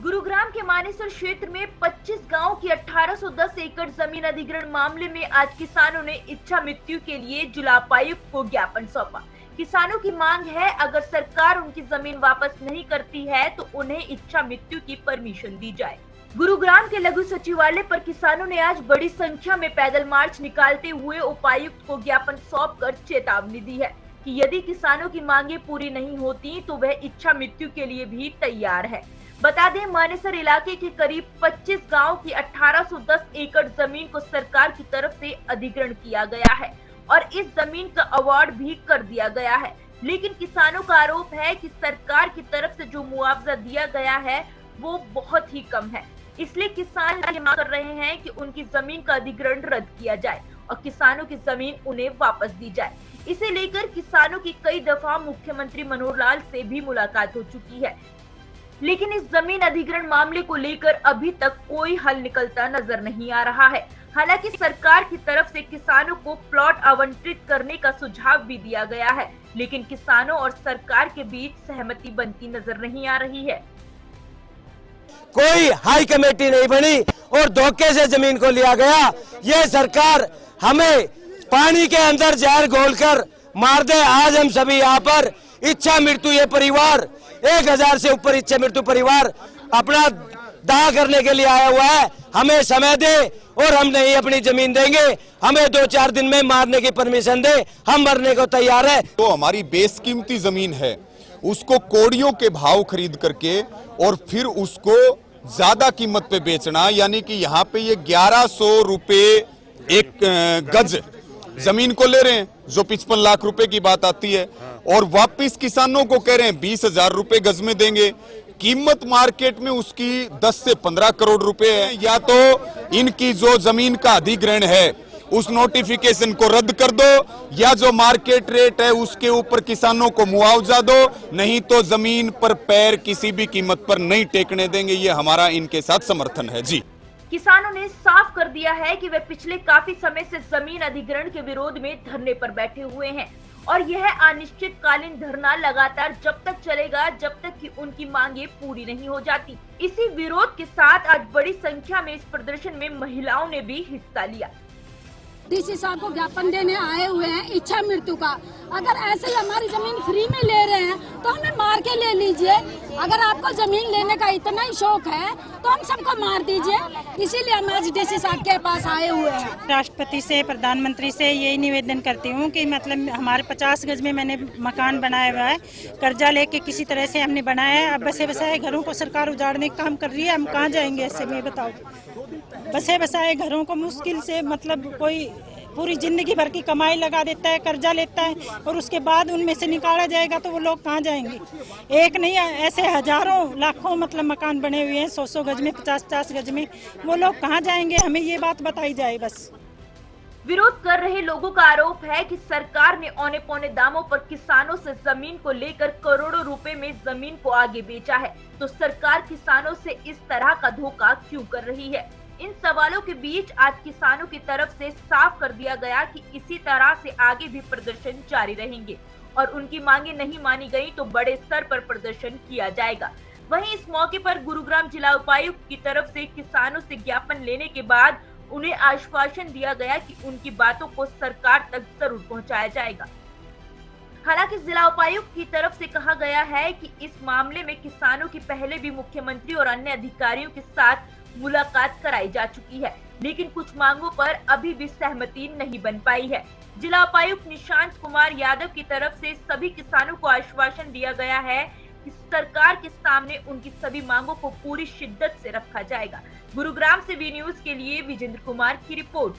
गुरुग्राम के मानेसर क्षेत्र में 25 गांव की 1810 एकड़ जमीन अधिग्रहण मामले में आज किसानों ने इच्छा मृत्यु के लिए जिला उपायुक्त को ज्ञापन सौंपा। किसानों की मांग है, अगर सरकार उनकी जमीन वापस नहीं करती है तो उन्हें इच्छा मृत्यु की परमिशन दी जाए। गुरुग्राम के लघु सचिवालय पर किसानों ने आज बड़ी संख्या में पैदल मार्च निकालते हुए उपायुक्त को ज्ञापन सौंपकर चेतावनी दी है कि यदि किसानों की मांगे पूरी नहीं होती तो वह इच्छा मृत्यु के लिए भी तैयार है। बता दें, मानेसर इलाके के करीब 25 गांव की 1810 एकड़ जमीन को सरकार की तरफ से अधिग्रहण किया गया है और इस जमीन का अवार्ड भी कर दिया गया है, लेकिन किसानों का आरोप है कि सरकार की तरफ से जो मुआवजा दिया गया है वो बहुत ही कम है। इसलिए किसान ये मांग कर रहे हैं कि उनकी जमीन का अधिग्रहण रद्द किया जाए और किसानों की जमीन उन्हें वापस दी जाए। इसे लेकर किसानों की कई दफा मुख्यमंत्री मनोहर लाल से भी मुलाकात हो चुकी है, लेकिन इस जमीन अधिग्रहण मामले को लेकर अभी तक कोई हल निकलता नजर नहीं आ रहा है। हालांकि सरकार की तरफ से किसानों को प्लॉट आवंटित करने का सुझाव भी दिया गया है, लेकिन किसानों और सरकार के बीच सहमति बनती नजर नहीं आ रही है। कोई हाई कमेटी नहीं बनी और धोखे से जमीन को लिया गया। ये सरकार हमें पानी के अंदर जहर घोलकर मार दे। आज हम सभी यहाँ पर इच्छा मृत्यु, ये परिवार 1000 से ऊपर इच्छा मृत्यु परिवार अपना दाह करने के लिए आया हुआ है। हमें समय दे और हम नहीं अपनी जमीन देंगे। हमें 2-4 दिन में मारने की परमिशन दे, हम मरने को तैयार है। तो हमारी बेशकीमती जमीन है, उसको कौड़ियों के भाव खरीद करके और फिर उसको ज्यादा कीमत पे बेचना, यानी कि यहाँ पे ये 1100 रुपए एक गज जमीन को ले रहे हैं, जो 55 लाख रुपए की बात आती है, और वापिस किसानों को कह रहे हैं 20,000 रुपए गज में देंगे। कीमत मार्केट में उसकी 10 से 15 करोड़ रुपए है। या तो इनकी जो जमीन का अधिग्रहण है उस नोटिफिकेशन को रद्द कर दो, या जो मार्केट रेट है उसके ऊपर किसानों को मुआवजा दो, नहीं तो जमीन पर पैर किसी भी कीमत पर नहीं टेकने देंगे। ये हमारा इनके साथ समर्थन है जी। किसानों ने साफ कर दिया है कि वे पिछले काफी समय से जमीन अधिग्रहण के विरोध में धरने पर बैठे हुए हैं और यह अनिश्चितकालीन धरना लगातार जब तक चलेगा जब तक कि उनकी मांगे पूरी नहीं हो जाती। इसी विरोध के साथ आज बड़ी संख्या में इस प्रदर्शन में महिलाओं ने भी हिस्सा लिया। डीसी साहब को ज्ञापन देने आए हुए हैं इच्छा मृत्यु का। अगर ऐसे ही हमारी जमीन फ्री में ले रहे हैं तो हमें मार के ले लीजिए। अगर आपको जमीन लेने का इतना ही शौक है तो हम सबको मार दीजिए। इसीलिए हम आज डीसी साहब के पास आए हुए हैं। राष्ट्रपति से, प्रधानमंत्री से यही निवेदन करती हूँ कि मतलब हमारे 50 गज में मैंने मकान बनाया हुआ है, कर्जा लेके किसी तरह से हमने बनाया है। अब बसे बसाए घरों को सरकार उजाड़ने का काम कर रही है, हम कहाँ जाएंगे ऐसे में बताओ। बसे बसाए घरों को मुश्किल से मतलब कोई पूरी जिंदगी भर की कमाई लगा देता है, कर्जा लेता है और उसके बाद उनमें से निकाला जाएगा तो वो लोग कहाँ जाएंगे। एक नहीं, ऐसे हजारों लाखों मतलब मकान बने हुए हैं 100-100 गज में, 50-50 गज में, वो लोग कहाँ जाएंगे। हमें ये बात बताई जाए बस। विरोध कर रहे लोगों का आरोप है कि सरकार ने औने पौने दामों पर किसानों से जमीन को लेकर करोड़ों रुपए में जमीन को आगे बेचा है, तो सरकार किसानों से इस तरह का धोखा क्यों कर रही है। इन सवालों के बीच आज किसानों की तरफ से साफ कर दिया गया कि इसी तरह से आगे भी प्रदर्शन जारी रहेंगे और उनकी मांगे नहीं मानी गई तो बड़े स्तर पर प्रदर्शन किया जाएगा। वहीं इस मौके पर गुरुग्राम जिला उपायुक्त की तरफ से किसानों से ज्ञापन लेने के बाद उन्हें आश्वासन दिया गया कि उनकी बातों को सरकार तक जरूर पहुंचाया जाएगा। हालांकि जिला उपायुक्त की तरफ से कहा गया है कि इस मामले में किसानों की पहले भी मुख्यमंत्री और अन्य अधिकारियों के साथ मुलाकात कराई जा चुकी है, लेकिन कुछ मांगों पर अभी भी सहमति नहीं बन पाई है। जिला उपायुक्त निशांत कुमार यादव की तरफ से सभी किसानों को आश्वासन दिया गया है कि सरकार के सामने उनकी सभी मांगों को पूरी शिद्दत से रखा जाएगा। गुरुग्राम से वी न्यूज के लिए विजेंद्र कुमार की रिपोर्ट।